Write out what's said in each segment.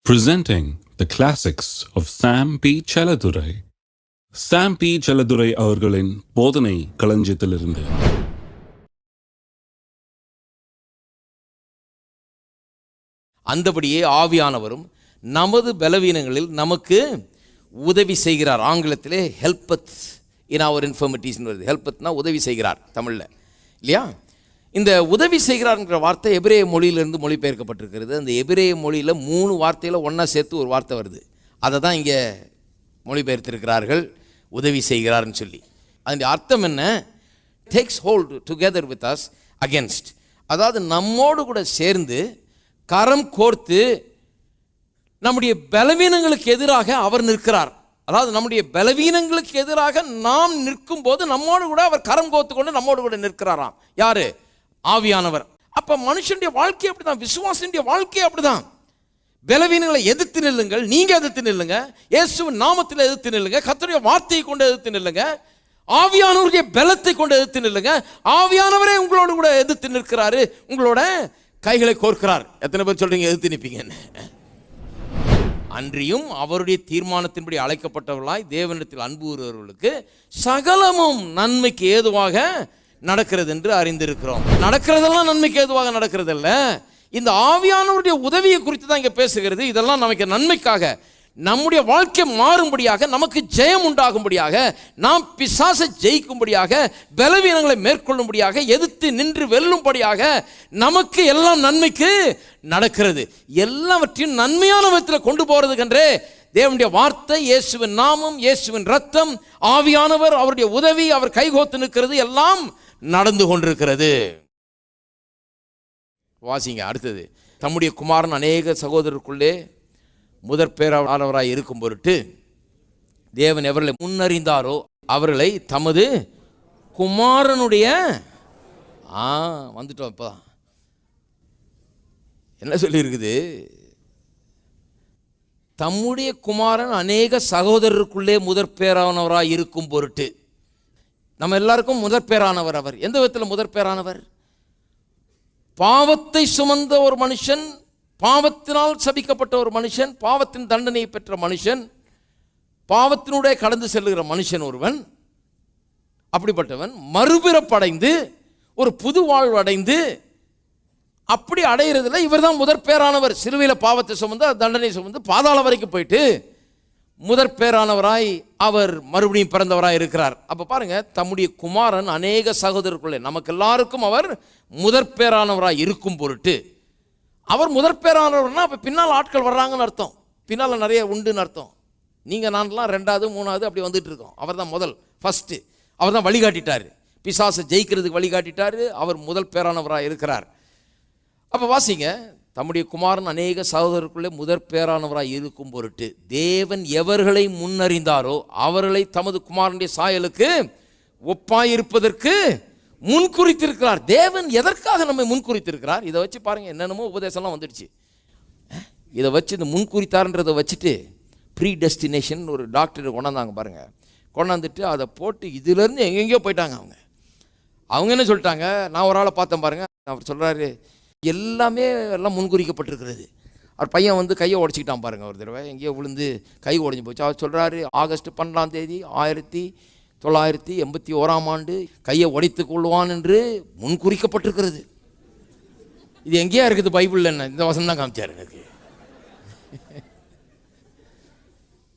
Presenting the classics of Sam P. Chaladurai. Sam P. Chaladurai அவர்களின் போதனை களஞ்சியத்திலிருந்து. அந்தபடியே ஆவியானவரும் நமது பலவீனங்களில் நமக்கு உதவி செய்கிறார். ஆங்கிலத்திலே ஹெல்பத் இன் அவர் இன்ஃபர்மிட்டிஸ்னு வருது. ஹெல்பத்னா உதவி செய்கிறார் தமிழில், இல்லையா? இந்த உதவி செய்கிறார்ங்கிற வார்த்தை எபிரேய மொழியிலிருந்து மொழிபெயர்க்கப்பட்டிருக்கிறது. அந்த எபிரேய மொழியில் 3 வார்த்தையில் ஒன்றா சேர்த்து ஒரு வார்த்தை வருது. அதை தான் இங்கே மொழிபெயர்த்திருக்கிறார்கள், உதவி செய்கிறார்னு சொல்லி. அதனுடைய அர்த்தம் என்ன? Takes hold together with us against, அதாவது நம்மோடு கூட சேர்ந்து கரம் கோர்த்து நம்முடைய பலவீனங்களுக்கு எதிராக அவர் நிற்கிறார். அதாவது நம்முடைய பலவீனங்களுக்கு எதிராக நாம் நிற்கும் போது நம்மோடு கூட அவர் கரம் கோர்த்து கொண்டு நம்மோடு கூட நிற்கிறாராம். யாரு? ஆவியானவர். அப்ப மனுஷனுடைய வாழ்க்கை அப்படிதான், விசுவாசனுடைய வாழ்க்கை அப்படிதான். பலவீனங்களை எதிர்த்து நில்லுங்கள், நீங்க எதிர்த்து நில்லுங்க, இயேசுவின் நாமத்தில் எதிர்த்து நில்லுங்க, கர்த்தருடைய வார்த்தையை கொண்டு எதிர்த்து நில்லுங்க, ஆவியானவருடைய பலத்தை கொண்டு எதிர்த்து நில்லுங்க. ஆவியானவரே உங்களோடு கூட எதிர்த்து நிற்கிறாரு, உங்களோட கைகளை கோர்க்கிறார். எத்தனை பேர் சொல்றீங்க எதிர்த்து நிற்பீங்கன்னு? அன்றியும் அவருடைய தீர்மானத்தின்படி அழைக்கப்பட்டவர்களாய் தேவனிடத்தில் அன்பு கூறுகிறவர்களுக்கு சகலமும் நன்மைக்கு ஏதுவாக நடக்கிறது என்று அறிந்திருக்கிறோம். நடக்கிறதெல்லாம் நன்மைக்கு ஏதுவாக நடக்கிறது அல்ல. இந்த ஆவியானவருடைய உதவியை குறித்து தான் இங்கே பேசுகிறது. இதெல்லாம் நமக்கு நன்மைக்காக, நம்முடைய வாழ்க்கை மாறும்படியாக, நமக்கு ஜெயம் உண்டாகும்படியாக, நாம் பிசாசை ஜெயிக்கும்படியாக, பலவீனங்களை மேற்கொள்ளும்படியாக, எதிர்த்து நின்று வெல்லும்படியாக நமக்கு எல்லாம் நன்மைக்கு நடக்கிறது. எல்லாவற்றையும் நன்மையான விதத்தில் கொண்டு போறதுக்கென்றே தேவனுடைய வார்த்தை, இயேசுவின் நாமம், இயேசுவின் ரத்தம், ஆவியானவர், அவருடைய உதவி, அவர் கைகோத்து நிற்கிறது, எல்லாம் நடந்து கொண்டிருக்கிறது. வாசிங்க அடுத்தது. தம்முடைய குமாரன் அநேக சகோதரருக்குள்ளே முதற் பேரானவராய் இருக்கும் பொருட்டு தேவன் எவர்களை முன்னறிந்தாரோ அவர்களை தமது குமாரனுடைய வந்துட்டோம். இப்போ என்ன சொல்லி இருக்குது? தம்முடைய குமாரன் அநேக சகோதரருக்குள்ளே முதற் பேரானவராய் இருக்கும் பொருட்டு. நம்ம எல்லாருக்கும் முதற் பேரானவர் அவர். எந்த விதத்தில் முதற் பேரானவர்? பாவத்தை சுமந்த ஒரு மனுஷன், பாவத்தினால் சபிக்கப்பட்ட ஒரு மனுஷன், பாவத்தின் தண்டனையை பெற்ற மனுஷன், பாவத்தினுடைய கடந்து செல்லுகிற மனுஷன் ஒருவன், அப்படிப்பட்டவன் மறுபிறப்படைந்து ஒரு புது வாழ்வு அடைந்து, அப்படி அடைகிறதுல இவர் தான் முதற் பேரானவர். சிலுவையில் பாவத்தை சுமந்து தண்டனை சுமந்து பாதாள வரைக்கும் போயிட்டு முதற் பேரானவராய் அவர் மறுபடியும் பிறந்தவராய் இருக்கிறார். அப்ப பாருங்க, தம்முடைய குமாரன் அநேக சகோதரருக்குள்ளே, நமக்கு எல்லாருக்கும் அவர் முதற் பேரானவராய் இருக்கும் பொருட்டு. அவர் முதற் பேரானவர்னா அப்ப பின்னால் ஆட்கள் வர்றாங்கன்னு அர்த்தம், பின்னால் நிறைய உண்டுன்னு அர்த்தம். நீங்க நான்லாம் 2வது 3வது அப்படி வந்துட்டு இருக்கோம். அவர் தான் முதல், ஃபர்ஸ்ட். அவர் தான் வழிகாட்டிட்டாரு, பிசாசை ஜெயிக்கிறதுக்கு வழிகாட்டிட்டாரு. அவர் முதல் பேரானவராய் இருக்கிறார். அப்ப வாசிங்க, தம்முடைய குமாரன் அநேக சகோதரருக்குள்ளே முதற் பேரானவராய் இருக்கும் பொருட்டு தேவன் எவர்களை முன்னறிந்தாரோ அவர்களை தமது குமாரனுடைய சாயலுக்கு ஒப்பாயிருப்பதற்கு முன்குறித்திருக்கிறார். தேவன் எதற்காக நம்மை முன்குறித்திருக்கிறார்? இதை வச்சு பாருங்க, என்னென்னமோ உபதேசம்லாம் வந்துடுச்சு. இதை வச்சு இந்த முன்குறித்தார்ன்றதை வச்சுட்டு ப்ரீ டெஸ்டினேஷன் ஒரு டாக்டர் கொண்டாந்தாங்க பாருங்க. கொண்டாந்துட்டு அதை போட்டு இதுலேருந்து எங்கெங்கேயோ போயிட்டாங்க. அவங்க என்ன சொல்லிட்டாங்க? நான் ஒரு ஆளை பார்த்தேன் பாருங்க, அவர் சொல்கிறாரு எல்லாம் முன்குறிக்கப்பட்டிருக்கிறது. அவர் பையன் வந்து கையை உடச்சிக்கிட்டான் பாருங்க, ஒரு தடவை எங்கேயோ விழுந்து கை உடஞ்சி போச்சு. அவர் சொல்கிறாரு, ஆகஸ்ட் 12 1981 கையை உடைத்து கொள்வான் என்று முன்குறிக்கப்பட்டிருக்கிறது. இது எங்கேயா இருக்குது பைபிளில்? என்ன இந்த வசனம் தான் காமிச்சார் எனக்கு.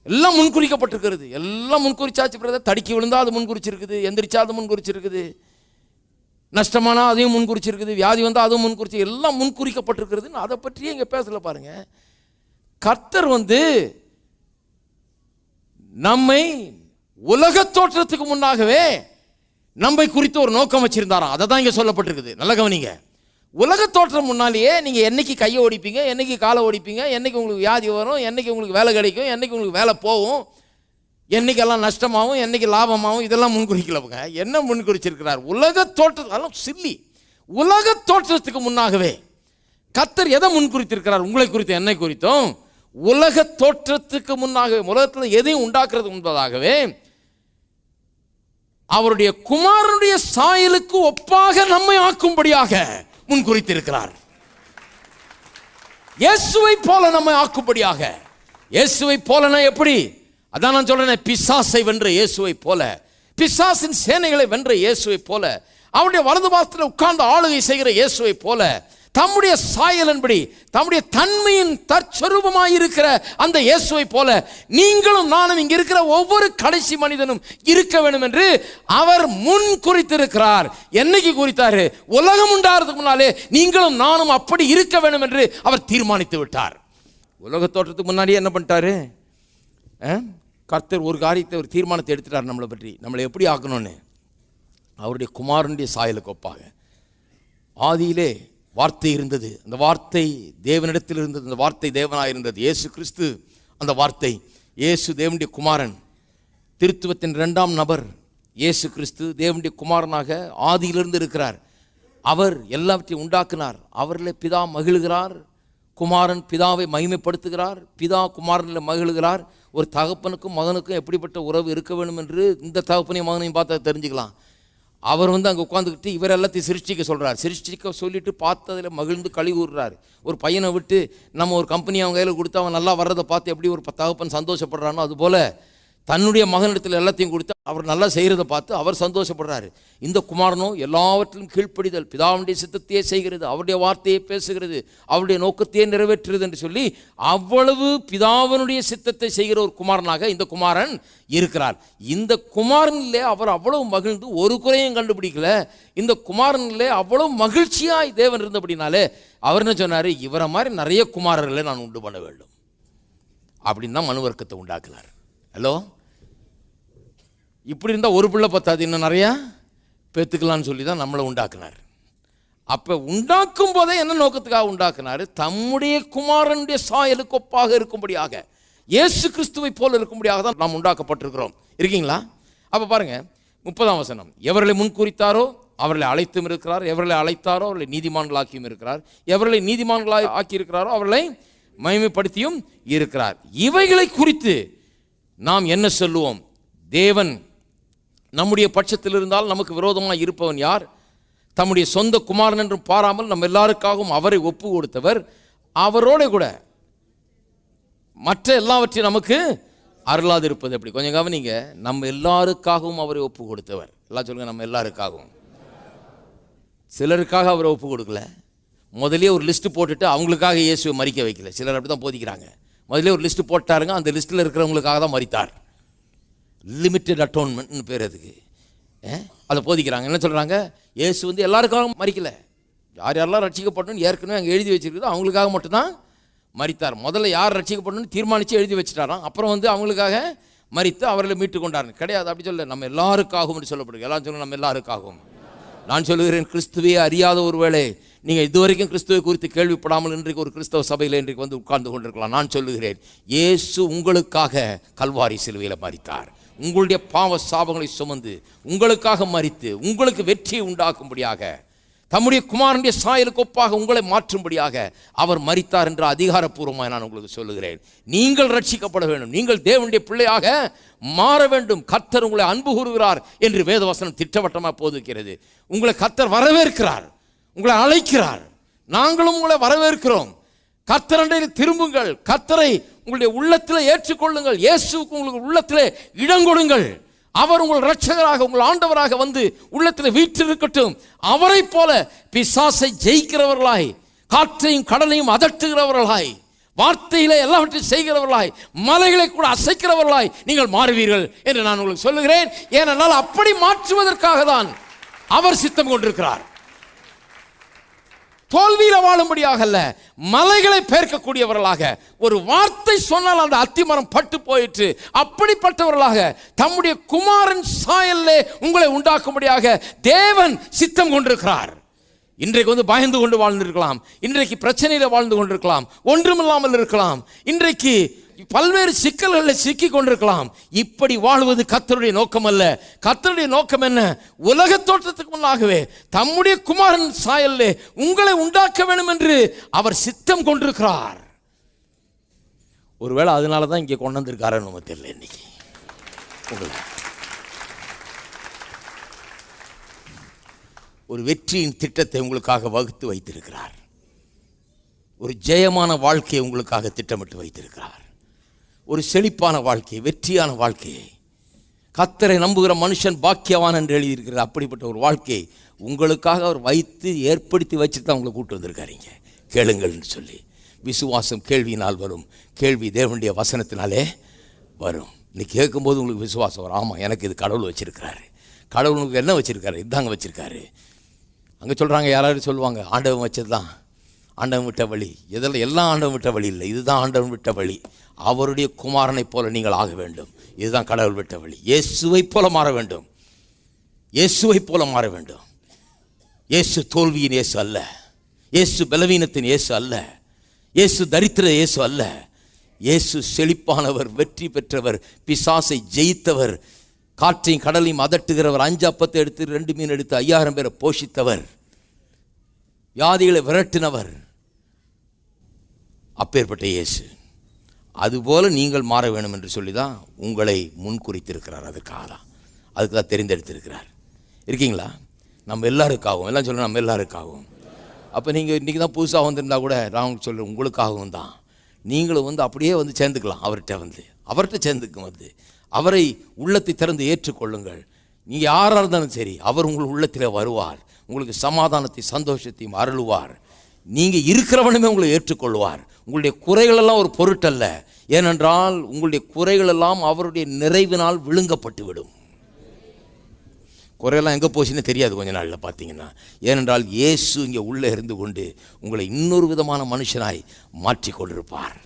எல்லாம் முன்குறிக்கப்பட்டிருக்கிறது, எல்லாம் முன்குறிச்சாச்சு பிரதர். தடுக்கி விழுந்தா அது முன்குறிச்சிருக்குது, எந்திரிச்சா அது முன்குறிச்சிருக்குது, நஷ்டமானா அதையும் முன்குறிச்சிருக்குது, வியாதி வந்தால் அதுவும் முன்குறிச்சி, எல்லாம் முன்குறிக்கப்பட்டிருக்கிறதுன்னு அதை பற்றியே இங்கே பேசல பாருங்க. கர்த்தர் வந்து நம்மை உலக தோற்றத்துக்கு முன்னாகவே நம்மை குறித்து ஒரு நோக்கம் வச்சிருந்தாராம். அதை தான் இங்கே சொல்லப்பட்டிருக்குது. நல்ல கவனிங்க. உலக தோற்றம் முன்னாலேயே நீங்கள் என்னைக்கு கையை ஓடிப்பீங்க, என்னைக்கு காலை ஓடிப்பீங்க, என்னைக்கு உங்களுக்கு வியாதி வரும், என்னைக்கு உங்களுக்கு வேலை கிடைக்கும், என்னைக்கு உங்களுக்கு வேலை போகும், என்னைக்கெல்லாம் நஷ்டமாகவும் என்னைக்கு லாபமாகவும், இதெல்லாம் முன்குறிக்கலவங்க. என்ன முன்குறிச்சிருக்கிறார்? உலக தோற்றத்துக்கு சில்லி உலக தோற்றத்துக்கு முன்னாகவே கர்த்தர் எதை முன்குறித்திருக்கிறார்? உங்களை குறித்து, என்னை குறித்தும் உலக தோற்றத்துக்கு முன்னாகவே, உலகத்தில் எதையும் உண்டாக்குறது முன்பதாகவே அவருடைய குமாரனுடைய சாயலுக்கு ஒப்பாக நம்மை ஆக்கும்படியாக முன்குறித்திருக்கிறார். இயேசுவை போல நம்மை ஆக்கும்படியாக. இயேசுவை போலனா எப்படி? அதான் நான் சொல்றேன், பிசாசை வென்ற இயேசுவை போல, பிசாசின் சேனைகளை வென்ற இயேசுவை போல, அவருடைய வலது பாசத்தில் உட்கார்ந்து ஆளுகை செய்கிற இயேசுவை போல, தம்முடைய சாயலின்படி தம்முடைய தன்மையின் தற்சரூபமாயிருக்கிற அந்த இயேசுவை போல நீங்களும் நானும் இங்க இருக்கிற ஒவ்வொரு கடைசி மனிதனும் இருக்க வேண்டும் என்று அவர் முன் குறித்திருக்கிறார். என்னைக்கு குறித்தாரு? உலகம் உண்டாகிறதுக்கு முன்னாலே நீங்களும் நானும் அப்படி இருக்க வேண்டும் என்று அவர் தீர்மானித்து விட்டார். உலக தோற்றத்துக்கு முன்னாடியே என்ன பண்ணிட்டாரு? கர்த்தர் ஒரு காரியத்தை, ஒரு தீர்மானத்தை எடுத்துட்டார் நம்மளை பற்றி, நம்மளை எப்படி ஆக்கணும்னு. அவருடைய குமாரனுடைய சாயலுக்கு ஒப்பாக. ஆதியிலே வார்த்தை இருந்தது, அந்த வார்த்தை தேவனிடத்தில் இருந்தது, அந்த வார்த்தை தேவனாக இருந்தது. இயேசு கிறிஸ்து அந்த வார்த்தை. இயேசு தேவனுடைய குமாரன், திருத்துவத்தின் 2ஆம் நபர். இயேசு கிறிஸ்து தேவனுடைய குமாரனாக ஆதியிலிருந்து இருக்கிறார். அவர் எல்லாவற்றையும் உண்டாக்கினார். அவரில் பிதா மகிழுகிறார், குமாரன் பிதாவை மகிமைப்படுத்துகிறார், பிதா குமாரனில் மகிழுகிறார். ஒரு தகப்பனுக்கும் மகனுக்கும் எப்படிப்பட்ட உறவு இருக்க வேண்டும் என்று இந்த தகப்பனையும் மகனையும் பார்த்தா தெரிஞ்சுக்கலாம். அவர் அங்கே உட்காந்துக்கிட்டு இவர் எல்லாத்தையும் சிருஷ்டிக்க சொல்கிறார். சிருஷ்டிக்க சொல்லிட்டு பார்த்ததில் மகிழ்ந்து கழி கூறுறார். ஒரு பையனை விட்டு நம்ம ஒரு கம்பெனி அவங்க கையில் கொடுத்து அவன் நல்லா வர்றதை பார்த்து எப்படி ஒரு தகப்பன் சந்தோஷப்படுறானோ அதுபோல் தன்னுடைய மகனிடத்தில் எல்லாத்தையும் கொடுத்து அவர் நல்லா செய்கிறத பார்த்து அவர் சந்தோஷப்படுறாரு. இந்த குமாரனோ எல்லாவற்றிலும் கீழ்ப்படிதல், பிதாவுடைய சித்தத்தையே செய்கிறது, அவருடைய வார்த்தையை பேசுகிறது, அவருடைய நோக்கத்தையே நிறைவேற்றுகிறது என்று சொல்லி அவ்வளவு பிதாவினுடைய சித்தத்தை செய்கிற ஒரு குமாரனாக இந்த குமாரன் இருக்கிறார். இந்த குமாரனிலே அவர் அவ்வளவு மகிழ்ந்து ஒரு குறையும் கண்டுபிடிக்கல. இந்த குமாரனிலே அவ்வளவு மகிழ்ச்சியாய் தேவன் இருந்தபடினாலே அவர் என்ன சொன்னார்? இவரை மாதிரி நிறைய குமாரர்களை நான் உண்டு பண்ண வேண்டும் அப்படின்னு தான் மனுவர்க்கத்தை உண்டாக்குனார். ஹலோ, இப்படி இருந்தால் ஒரு பிள்ளை பத்தாது, இன்னும் நிறையா பெற்றுக்கலான்னு சொல்லி தான் நம்மளை உண்டாக்குனார். அப்போ உண்டாக்கும் போதே என்ன நோக்கத்துக்காக உண்டாக்குனார்? தம்முடைய குமாரனுடைய சாயலுக்கு ஒப்பாக இருக்கும்படியாக, இயேசு கிறிஸ்துவை போல இருக்கும்படியாக தான் நாம் உண்டாக்கப்பட்டிருக்கிறோம். இருக்கீங்களா? அப்போ பாருங்க 30ஆம் வசனம். எவர்களை முன்குறித்தாரோ அவர்களை அழைத்தும் இருக்கிறார், எவர்களை அழைத்தாரோ அவர்களை நீதிமான்களாக்கியும் இருக்கிறார், எவர்களை நீதிமான்களாக ஆக்கியிருக்கிறாரோ அவர்களை மகிமைப்படுத்தியும் இருக்கிறார். இவைகளை குறித்து நாம் என்ன சொல்லுவோம்? தேவன் நம்முடைய பட்சத்தில் இருந்தால் நமக்கு விரோதமாக இருப்பவன் யார்? தம்முடைய சொந்த குமாரன் என்றும் பாராமல் நம்ம எல்லாருக்காகவும் அவரை ஒப்பு கொடுத்தவர், அவரோட கூட மற்ற எல்லாவற்றையும் நமக்கு அருளாது இருப்பது எப்படி? கொஞ்சம் கவனிங்க. நம்ம எல்லாருக்காகவும் அவரை ஒப்பு கொடுத்தவர். எல்லாம் சொல்லுங்க, நம்ம எல்லாருக்காகவும். சிலருக்காக அவரை ஒப்பு கொடுக்கல, முதலே ஒரு லிஸ்ட்டு போட்டுட்டு அவங்களுக்காக இயேசுவை மரிக்க வைக்கல. சிலர் அப்படி தான் போதிக்கிறாங்க. முதலே ஒரு லிஸ்ட்டு போட்டாருங்க, அந்த லிஸ்ட்டில் இருக்கிறவங்களுக்காக தான் மரித்தார். லிமிட்டட் அட்டோன்மெண்ட்னு பேர் அதுக்கு. அதை போதிக்கிறாங்க. என்ன சொல்கிறாங்க? இயேசு எல்லாருக்காகவும் மரிக்கலை, யார் யாரெல்லாம் ரட்சிக்கப்படணும்னு ஏற்கனவே அங்கே எழுதி வச்சுருக்குதோ அவங்களுக்காக மட்டும்தான் மரித்தார். முதல்ல யார் ரட்சிக்கப்படணும்னு தீர்மானித்து எழுதி வச்சுட்டாராம். அப்புறம் அவங்களுக்காக மரித்து அவர்களை மீட்டு கொண்டாருங்க. கிடையாது, அப்படி சொல்ல, நம்ம எல்லாருக்காகவும் சொல்லப்படுது. எல்லாம் சொல்லுங்கள், நம்ம எல்லாருக்காகவும். நான் சொல்லுகிறேன், கிறிஸ்துவே அறியாத ஒரு வேளை நீங்கள் இதுவரைக்கும் கிறிஸ்துவை குறித்து கேள்விப்படாமல் இன்றைக்கு ஒரு கிறிஸ்தவ சபையில் இன்றைக்கு உட்கார்ந்து கொண்டிருக்கலாம். நான் சொல்லுகிறேன், இயேசு உங்களுக்காக கல்வாரி சிலுவையில் மரித்தார். உங்களுடைய பாவ சாபங்களை சுமந்து உங்களுக்காக மரித்து உங்களுக்கு வெற்றியை உண்டாக்கும்படியாக, தம்முடைய குமாரனுடைய சாயலுக்கு ஒப்பாக உங்களை மாற்றும்படியாக அவர் மரித்தார் என்ற அதிகாரப்பூர்வமாக நான் உங்களுக்கு சொல்லுகிறேன். நீங்கள் ரட்சிக்கப்பட வேண்டும், நீங்கள் தேவனுடைய பிள்ளையாக மாற வேண்டும். கர்த்தர் உங்களை அன்பு கூறுகிறார் என்று வேதவசனம் திட்டவட்டமாக போதிக்கிறது. உங்களை கர்த்தர் வரவேற்கிறார், உங்களை அழைக்கிறார். நாங்களும் உங்களை வரவேற்கிறோம். கர்த்தரண்டையில் திரும்புங்கள், கர்த்தரை உங்களுடைய உள்ளத்தில் ஏற்றுக்கொள்ளுங்கள், இயேசுவுக்கு உங்களுக்கு உள்ளத்தில் இடம் கொடுங்கள். அவர் உங்கள் இரட்சகராக, உங்கள் ஆண்டவராக வந்து உள்ளத்தில் வீற்றிருக்கட்டும். அவரை போல பிசாசை ஜெயிக்கிறவர்களாய், காற்றையும் கடலையும் அதட்டுகிறவர்களாய், வார்த்தையிலே எல்லாவற்றையும் செய்கிறவர்களாய், மலைகளை கூட அசைக்கிறவர்களாய் நீங்கள் மாறுவீர்கள் என்று நான் உங்களுக்கு சொல்லுகிறேன். ஏனென்றால் அப்படி மாற்றுவதற்காக தான் அவர் சித்தம் கொண்டிருக்கிறார். தோல்வியில வாழும்படியாக அல்ல, மலைகளை பெயர்க்கக்கூடியவர்களாக. ஒரு வார்த்தை சொன்னால் அந்த அத்திமரம் பட்டு போயிற்று. அப்படிப்பட்டவர்களாக தம்முடைய குமாரன் சாயல்லே உங்களை உண்டாக்கும்படியாக தேவன் சித்தம் கொண்டிருக்கிறார். இன்றைக்கு பயந்து கொண்டு வாழ்ந்திருக்கலாம், இன்றைக்கு பிரச்சனையில் வாழ்ந்து கொண்டிருக்கலாம், ஒன்றுமில்லாமல் இருக்கலாம், இன்றைக்கு பல்வேறு சிக்கல்களில் சிக்கி கொண்டிருக்கலாம். இப்படி வாழ்வது கர்த்தருடைய நோக்கம் அல்ல. கர்த்தருடைய நோக்கம் என்ன? உலக தோற்றத்துக்கு முன்னாகவே தம்முடைய குமாரன் சாயல்லே உங்களை உண்டாக்க வேண்டும் என்று அவர் சித்தம் கொண்டிருக்கிறார். ஒருவேளை அதனால தான் இங்கே கொண்டு வந்திருக்காரு நம்ம தெரியல. இன்னைக்கு ஒரு வெற்றியின் திட்டத்தை உங்களுக்காக வகுத்து வைத்திருக்கிறார். ஒரு ஜெயமான வாழ்க்கையை உங்களுக்காக திட்டமிட்டு வைத்திருக்கிறார். ஒரு செழிப்பான வாழ்க்கையை, வெற்றியான வாழ்க்கையை. கர்த்தரை நம்புகிற மனுஷன் பாக்கியவான் என்று எழுதியிருக்கிறார். அப்படிப்பட்ட ஒரு வாழ்க்கையை உங்களுக்காக அவர் வைத்து ஏற்படுத்தி வச்சுட்டு தான் உங்களை கூப்பிட்டு வந்திருக்காருங்க. கேளுங்கள்னு சொல்லி. விசுவாசம் கேள்வியினால் வரும், கேள்வி தேவனுடைய வசனத்தினாலே வரும். இன்னைக்கு கேட்கும்போது உங்களுக்கு விசுவாசம் வரும். ஆமாம், எனக்கு இது கடவுள் வச்சுருக்கிறாரு. கடவுள் உங்களுக்கு என்ன வச்சுருக்காரு? இதுதாங்க வச்சுருக்காரு. அங்கே சொல்கிறாங்க, யாராவது சொல்லுவாங்க ஆண்டவன் வச்சது தான், ஆண்டவன் விட்ட வழி. இதெல்லாம் எல்லாம் ஆண்டவன் விட்ட வழி இல்லை, இதுதான் ஆண்டவன் விட்ட வழி. அவருடைய குமாரனைப் போல நீங்கள் ஆக வேண்டும். இதுதான் கடவுள் விட்ட வழி. இயேசுவை போல மாற வேண்டும், இயேசுவை போல மாற வேண்டும். இயேசு தோல்வியின் இயேசு அல்ல, இயேசு பலவீனத்தின் இயேசு அல்ல, இயேசு தரித்திர இயேசு அல்ல. இயேசு செழிப்பானவர், வெற்றி பெற்றவர், பிசாசை ஜெயித்தவர், காற்றையும் கடலையும் அதட்டுகிறவர், 5 அப்பத்தை எடுத்து 2 மீன் எடுத்து 5000 பேரை போஷித்தவர், வியாதிகளை விரட்டினவர். அப்பேற்பட்ட இயேசு. அதுபோல நீங்கள் மாற வேணும் என்று சொல்லி தான் உங்களை முன்குறித்திருக்கிறார். அதுக்காக தான், அதுக்கு தான் தெரிந்தெடுத்திருக்கிறார். இருக்கீங்களா? நம்ம எல்லாருக்காகவும், எல்லாம் சொல்ல நம்ம எல்லாருக்காகவும். அப்போ நீங்கள் இன்றைக்கி தான் புதுசாக வந்திருந்தா கூட நான் சொல்கிறேன், உங்களுக்காகவும் தான். நீங்களும் அப்படியே சேர்ந்துக்கலாம். அவர்கிட்ட சேர்ந்துக்கும் அவரை உள்ளத்தை திறந்து ஏற்றுக்கொள்ளுங்கள். நீங்கள் யாராக இருந்தாலும் சரி, அவர் உங்கள் உள்ளத்தில் வருவார், உங்களுக்கு சமாதானத்தை சந்தோஷத்தையும் அருளுவார். நீங்கள் இருக்கிறவனுமே உங்களை ஏற்றுக்கொள்வார். உங்களுடைய குறைகளெல்லாம் ஒரு பொருட்டல்ல. ஏனென்றால் உங்களுடைய குறைகளெல்லாம் அவருடைய நிறைவினால் விழுங்கப்பட்டு விடும். குறையெல்லாம் எங்கே போச்சுன்னு தெரியாது கொஞ்ச நாளில் பார்த்தீங்கன்னா. ஏனென்றால் இயேசு இங்கே உள்ளே இருந்து கொண்டு உங்களை இன்னொரு விதமான மனுஷனாய் மாற்றி கொண்டிருப்பார்.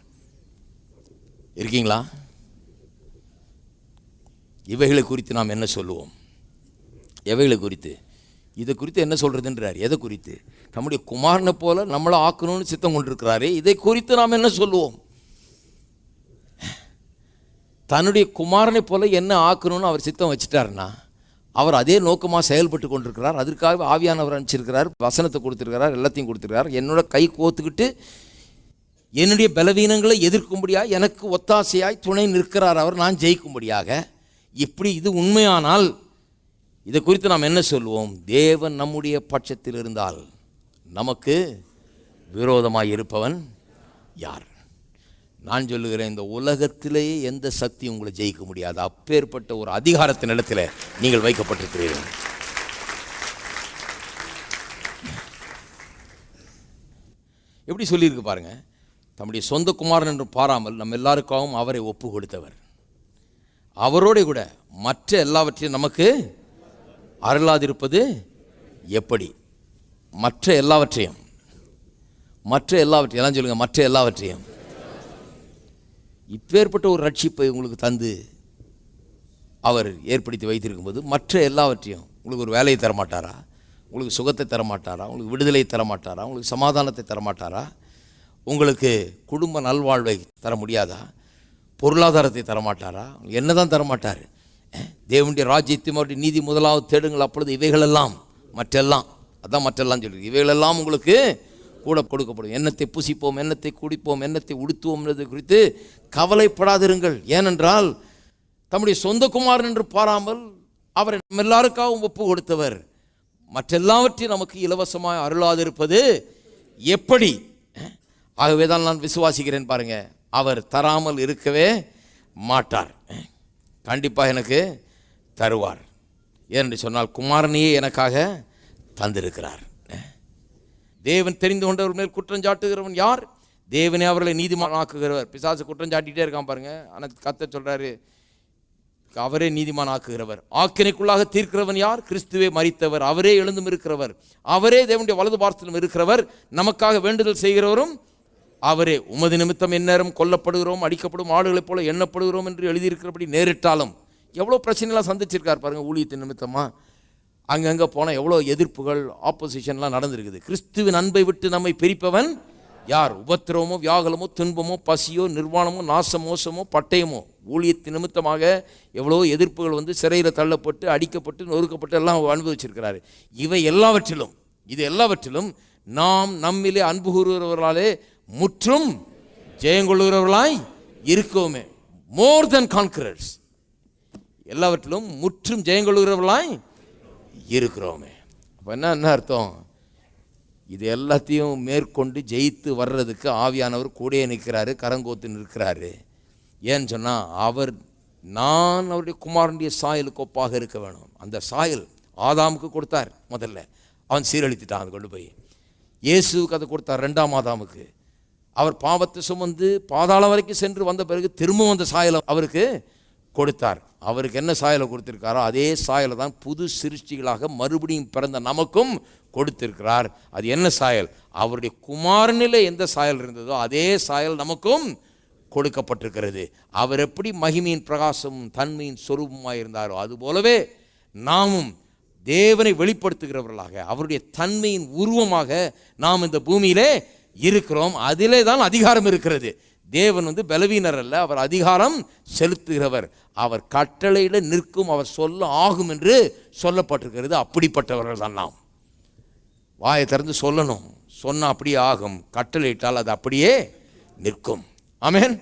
இருக்கீங்களா? இவைகளை குறித்து நாம் என்ன சொல்லுவோம்? எவைகளை குறித்து? இதை குறித்து என்ன சொல்கிறதுன்றார். எதை குறித்து? நம்முடைய குமாரனை போல நம்மளை ஆக்கணும்னு சித்தம் கொண்டிருக்கிறாரே, இதை குறித்து நாம் என்ன சொல்லுவோம்? தன்னுடைய குமாரனை போல என்ன ஆக்கணும்னு அவர் சித்தம் வச்சுட்டாருன்னா, அவர் அதே நோக்கமாக செயல்பட்டு கொண்டிருக்கிறார். அதற்காக ஆவியானவர் அனுப்பிச்சிருக்கிறார், வசனத்தை கொடுத்துருக்கிறார், எல்லாத்தையும் கொடுத்துருக்கிறார். என்னோட கை கோத்துக்கிட்டு என்னுடைய பலவீனங்களை எதிர்க்கும்படியாக எனக்கு ஒத்தாசையாய் துணை நிற்கிறார் அவர், நான் ஜெயிக்கும்படியாக. இப்படி இது உண்மையானால் இதை குறித்து நாம் என்ன சொல்லுவோம்? தேவன் நம்முடைய பட்சத்தில் இருந்தால் நமக்கு விரோதமாக இருப்பவன் யார்? நான் சொல்லுகிறேன், இந்த உலகத்திலேயே எந்த சக்தி உங்களை ஜெயிக்க முடியாது. அப்பேற்பட்ட ஒரு அதிகாரத்தின் இடத்துல நீங்கள் வைக்கப்பட்டிருக்கிறீர்கள். எப்படி சொல்லியிருக்கு பாருங்க. தம்முடைய சொந்த குமாரன் என்று பாராமல் நம்ம எல்லாருக்காகவும் அவரை ஒப்பு கொடுத்தவர். அவரோட கூட மற்ற எல்லாவற்றையும் நமக்கு அருளாதிருப்பது எப்படி? மற்ற எல்லாவற்றையும் எல்லாம் சொல்லுங்க, மற்ற எல்லாவற்றையும். இப்பேற்பட்ட ஒரு ரட்சிப்பை உங்களுக்கு தந்து அவர் ஏற்படுத்தி வைத்திருக்கும்போது மற்ற எல்லாவற்றையும், உங்களுக்கு ஒரு வேலையை தரமாட்டாரா? உங்களுக்கு சுகத்தை தரமாட்டாரா? உங்களுக்கு விடுதலை தரமாட்டாரா? உங்களுக்கு சமாதானத்தை தரமாட்டாரா? உங்களுக்கு குடும்ப நல்வாழ்வை தர முடியாதா? பொருளாதாரத்தை தரமாட்டாரா? என்ன தான் தரமாட்டார்? தேவனுடைய ராஜ்யத்தையும் அவருடைய நீதி முதலாவது தேடுங்கள், அப்பொழுது இவைகளெல்லாம் மற்றெல்லாம், அதான் மற்றெல்லாம் சொல்லுது, இவைகளெல்லாம் உங்களுக்கு கூட கொடுக்கப்படும். எண்ணத்தை புசிப்போம், எண்ணத்தை குடிப்போம், எண்ணத்தை உடுத்துவோம் என்பது குறித்து கவலைப்படாதிருங்கள். ஏனென்றால் தம்முடைய சொந்த குமாரன் என்று பாராமல் அவரை நம்ம எல்லாருக்காகவும் ஒப்பு கொடுத்தவர் மற்றெல்லாவற்றையும் நமக்கு இலவசமாக அருளாதிருப்பது எப்படி? ஆகவே தான் நான் விசுவாசிக்கிறேன் பாருங்க, அவர் தராமல் இருக்கவே மாட்டார், கண்டிப்பாக எனக்கு தருவார். ஏனென்று சொன்னால் குமாரனையே எனக்காக தந்திருக்கிறார். தேவன் தெரிந்து கொண்டவர் மேல் குற்றம் சாட்டுகிறவன் யார்? தேவனே அவர்களை நீதிமானாக்குகிறவர். பிசாசு குற்றம் சாட்டிகிட்டே இருக்கான் பாருங்க. ஆனால் கர்த்தர் சொல்றாரு, அவரே நீதிமான் ஆக்குகிறவர். ஆக்கினைக்குள்ளாக தீர்க்கிறவன் யார்? கிறிஸ்துவே மரித்தவர், அவரே எழுந்தும் இருக்கிறவர், அவரே தேவனுடைய வலது பார்த்திலும் இருக்கிறவர், நமக்காக வேண்டுதல் செய்கிறவரும் அவரே. உமது நிமித்தம் எந்நேரம் கொல்லப்படுகிறோம், அடிக்கப்படும் ஆடுகளைப் போல எண்ணப்படுகிறோம் என்று எழுதியிருக்கிறபடி நேரிட்டாலும் எவ்வளோ பிரச்சனைலாம் சந்திச்சிருக்கார் பாருங்கள். ஊழியத்தின் நிமித்தமாக அங்கங்கே போனால் எவ்வளோ எதிர்ப்புகள், ஆப்போசிஷன்லாம் நடந்திருக்குது. கிறிஸ்துவின் அன்பை விட்டு நம்மை பிரிப்பவன் யார்? உபத்திரவமோ, வியாகுலமோ, துன்பமோ, பசியோ, நிர்வாணமோ, நாசமோசமோ, பட்டயமோ. ஊழியத்தின் நிமித்தமாக எவ்வளோ எதிர்ப்புகள் வந்து சிறையில் தள்ளப்பட்டு, அடிக்கப்பட்டு, நொறுக்கப்பட்டு எல்லாம் அனுபவிச்சிருக்கிறாரு. இது எல்லாவற்றிலும் நாம் நம்மிலே அன்பு கூறுகிறவர்களாலே முற்றும் ஜெயங்கொள்ளுகிறவர்களாய் இருக்கோமே. மோர் தென் கான்கரர்ஸ். எல்லாவற்றிலும் முற்றும் ஜெயங்கொள்ளுகிறவர்களாய் இருக்கிறோமே. அப்போ என்ன அர்த்தம்? இது எல்லாத்தையும் மேற்கொண்டு ஜெயித்து வர்றதுக்கு ஆவியானவர் கூடயே நிற்கிறாரு, கரங்கோத்து நிற்கிறாரு. ஏன்னு சொன்னால் நான் அவருடைய குமாரனுடைய சாயலுக்கு ஒப்பாக இருக்க வேணும். அந்த சாயல் ஆதாமுக்கு கொடுத்தார் முதல்ல, அவன் சீரழித்துட்டான். அது கொண்டு போய் இயேசுவுக்கு அதை கொடுத்தார் ரெண்டாம் ஆதாமுக்கு. அவர் பாவத்தை சுமந்து பாதாளம் வரைக்கும் சென்று வந்த பிறகு திரும்பவும் அந்த சாயலை அவருக்கு கொடுத்தார். அவருக்கு என்ன சாயலை கொடுத்திருக்காரோ அதே சாயலை தான் புது சிருஷ்டிகளாக மறுபடியும் பிறந்த நமக்கும் கொடுத்திருக்கிறார். அது என்ன சாயல்? அவருடைய குமாரனிலே எந்த சாயல் இருந்ததோ அதே சாயல் நமக்கும் கொடுக்கப்பட்டிருக்கிறது. அவர் எப்படி மகிமையின் பிரகாசமும் தன்மையின் சொரூபமாக இருந்தாரோ அதுபோலவே நாமும் தேவனை வெளிப்படுத்துகிறவர்களாக அவருடைய தன்மையின் உருவமாக நாம் இந்த பூமியிலே இருக்கிறோம். அதிலே தான் அதிகாரம் இருக்கிறது. தேவன் பலவீனர் அல்ல, அவர் அதிகாரம் செலுத்துகிறவர். அவர் கட்டளையில நிற்கும், அவர் சொல்ல ஆகும் என்று சொல்லப்பட்டிருக்கிறது. அப்படிப்பட்டவர்கள் தான் நாம். வாயை திறந்து சொல்லணும், சொன்னால் அப்படியே ஆகும், கட்டளையிட்டால் அது அப்படியே நிற்கும். ஆமென்.